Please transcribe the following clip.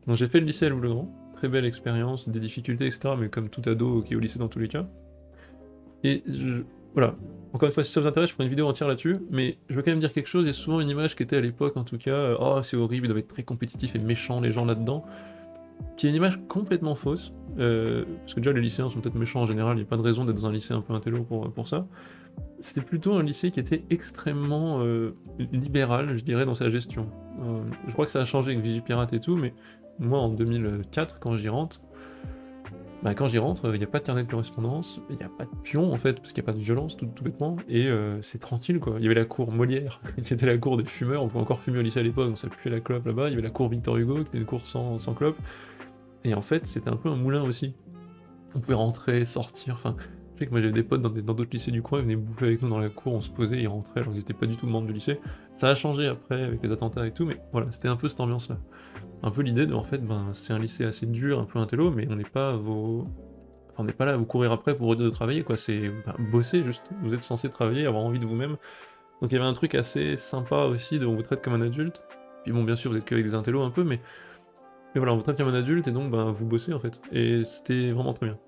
Donc j'ai fait le lycée à Loups-le-Grand, très belle expérience, des difficultés, etc., mais comme tout ado qui est au lycée dans tous les cas. Et voilà, encore une fois, si ça vous intéresse, je ferai une vidéo entière là-dessus, mais je veux quand même dire quelque chose, il y a souvent une image qui était à l'époque en tout cas, «Oh c'est horrible, ils doivent être très compétitifs et méchants les gens là-dedans», qui est une image complètement fausse, parce que déjà les lycéens sont peut-être méchants en général, il y a pas de raison d'être dans un lycée un peu intello pour ça. C'était plutôt un lycée qui était extrêmement, libéral, je dirais, dans sa gestion. Je crois que ça a changé avec Vigipirate et tout, mais moi en 2004 quand j'y rentre, il y a pas de carnet de correspondance, il y a pas de pion en fait, parce qu'il y a pas de violence tout bêtement et c'est tranquille quoi. Il y avait la cour Molière, qui était la cour des fumeurs, on pouvait encore fumer au lycée à l'époque, donc ça puait la clope là-bas. Il y avait la cour Victor Hugo, qui était une cour sans clope et en fait, c'était un peu un moulin aussi. On pouvait rentrer, sortir, enfin, je sais que moi j'avais des potes dans d'autres lycées du coin, ils venaient bouffer avec nous dans la cour, on se posait, ils rentraient alors qu'ils étaient pas du tout membres du lycée. Ça a changé après avec les attentats et tout, mais voilà, c'était un peu cette ambiance-là. Un peu l'idée de en fait, ben, c'est un lycée assez dur, un peu intello, mais on n'est pas vos enfin, on n'est pas là à vous courir après pour vous dire de travailler quoi, c'est, bah, bosser juste. Vous êtes censés travailler, avoir envie de vous-même. Donc il y avait un truc assez sympa aussi de on vous traite comme un adulte. Puis bon, bien sûr, vous êtes qu'avec des intellos un peu, mais voilà, on vous traite comme un adulte et donc, ben, vous bossez en fait. Et c'était vraiment très bien.